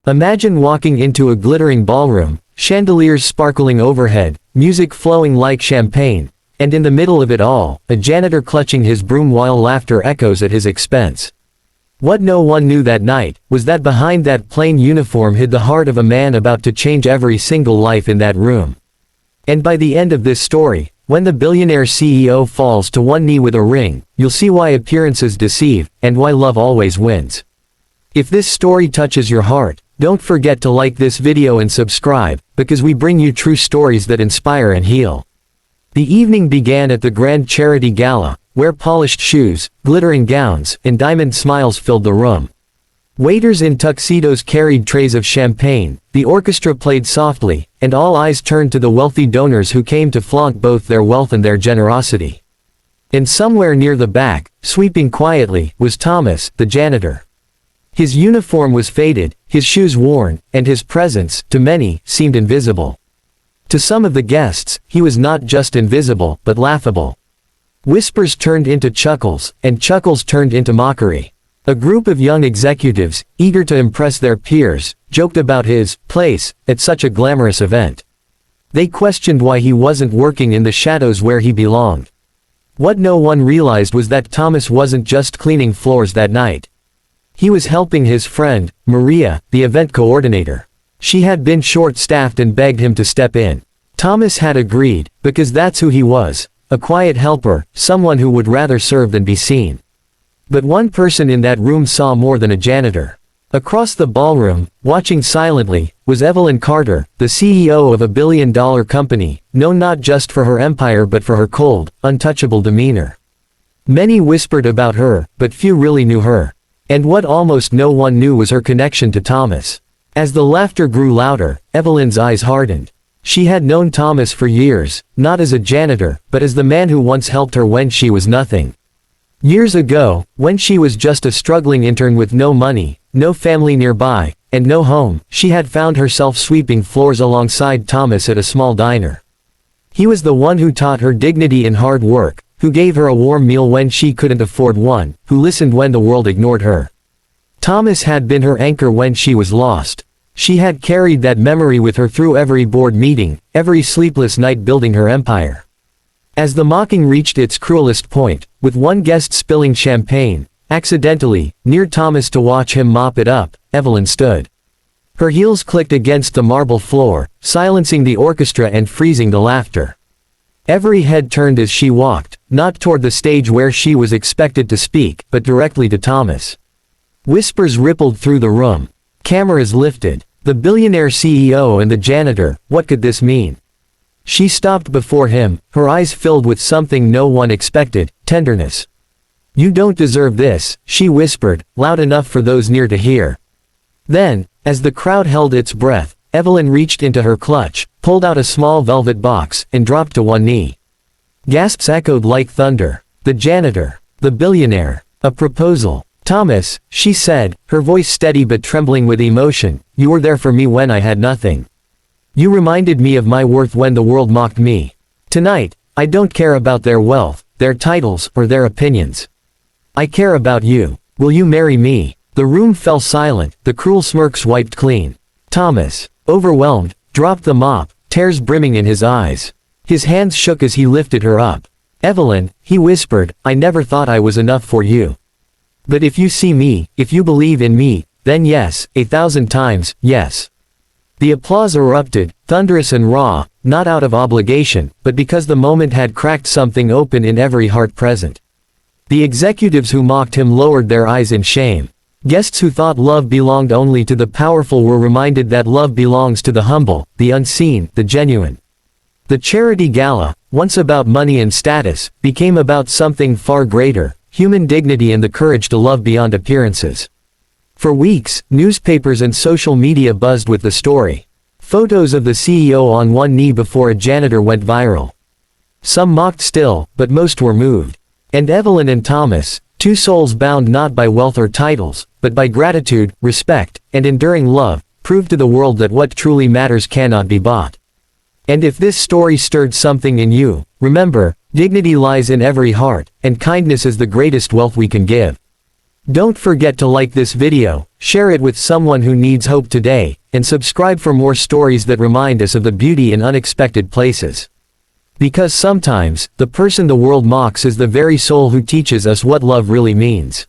Imagine walking into a glittering ballroom, chandeliers sparkling overhead, music flowing like champagne, and in the middle of it all, a janitor clutching his broom while laughter echoes at his expense. What no one knew that night, was that behind that plain uniform hid the heart of a man about to change every single life in that room. And by the end of this story, when the billionaire CEO falls to one knee with a ring, you'll see why appearances deceive, and why love always wins. If this story touches your heart, don't forget to like this video and subscribe, because we bring you true stories that inspire and heal. The evening began at the grand charity gala, where polished shoes, glittering gowns, and diamond smiles filled the room. Waiters in tuxedos carried trays of champagne, the orchestra played softly, and all eyes turned to the wealthy donors who came to flaunt both their wealth and their generosity. And somewhere near the back, sweeping quietly, was Thomas, the janitor. His uniform was faded, his shoes worn, and his presence, to many, seemed invisible. To some of the guests, he was not just invisible, but laughable. Whispers turned into chuckles, and chuckles turned into mockery. A group of young executives, eager to impress their peers, joked about his place at such a glamorous event. They questioned why he wasn't working in the shadows where he belonged. What no one realized was that Thomas wasn't just cleaning floors that night. He was helping his friend, Maria, the event coordinator. She had been short-staffed and begged him to step in. Thomas had agreed, because that's who he was, a quiet helper, someone who would rather serve than be seen. But one person in that room saw more than a janitor. Across the ballroom, watching silently, was Evelyn Carter, the CEO of a billion-dollar company, known not just for her empire but for her cold, untouchable demeanor. Many whispered about her, but few really knew her. And what almost no one knew was her connection to Thomas. As the laughter grew louder, Evelyn's eyes hardened. She had known Thomas for years, not as a janitor, but as the man who once helped her when she was nothing. Years ago, when she was just a struggling intern with no money, no family nearby, and no home, she had found herself sweeping floors alongside Thomas at a small diner. He was the one who taught her dignity in hard work, who gave her a warm meal when she couldn't afford one, who listened when the world ignored her. Thomas had been her anchor when she was lost. She had carried that memory with her through every board meeting, every sleepless night building her empire. As the mocking reached its cruelest point, with one guest spilling champagne, accidentally, near Thomas to watch him mop it up, Evelyn stood. Her heels clicked against the marble floor, silencing the orchestra and freezing the laughter. Every head turned as she walked, not toward the stage where she was expected to speak, but directly to Thomas. Whispers rippled through the room. Cameras lifted. The billionaire CEO and the janitor, what could this mean? She stopped before him, her eyes filled with something no one expected, tenderness. "You don't deserve this," she whispered, loud enough for those near to hear. Then, as the crowd held its breath, Evelyn reached into her clutch, pulled out a small velvet box, and dropped to one knee. Gasps echoed like thunder. The janitor. The billionaire. A proposal. "Thomas," she said, her voice steady but trembling with emotion, "you were there for me when I had nothing. You reminded me of my worth when the world mocked me. Tonight, I don't care about their wealth, their titles, or their opinions. I care about you. Will you marry me?" The room fell silent, the cruel smirks wiped clean. Thomas, overwhelmed, dropped the mop, tears brimming in his eyes. His hands shook as he lifted her up. "Evelyn," he whispered, "I never thought I was enough for you. But if you see me, if you believe in me, then yes, 1,000 times, yes." The applause erupted, thunderous and raw, not out of obligation, but because the moment had cracked something open in every heart present. The executives who mocked him lowered their eyes in shame. Guests who thought love belonged only to the powerful were reminded that love belongs to the humble, the unseen, the genuine. The charity gala, once about money and status, became about something far greater, human dignity and the courage to love beyond appearances. For weeks, newspapers and social media buzzed with the story. Photos of the CEO on one knee before a janitor went viral. Some mocked still, but most were moved. And Evelyn and Thomas, two souls bound not by wealth or titles, but by gratitude, respect, and enduring love, proved to the world that what truly matters cannot be bought. And if this story stirred something in you, remember, dignity lies in every heart, and kindness is the greatest wealth we can give. Don't forget to like this video, share it with someone who needs hope today, and subscribe for more stories that remind us of the beauty in unexpected places. Because sometimes, the person the world mocks is the very soul who teaches us what love really means.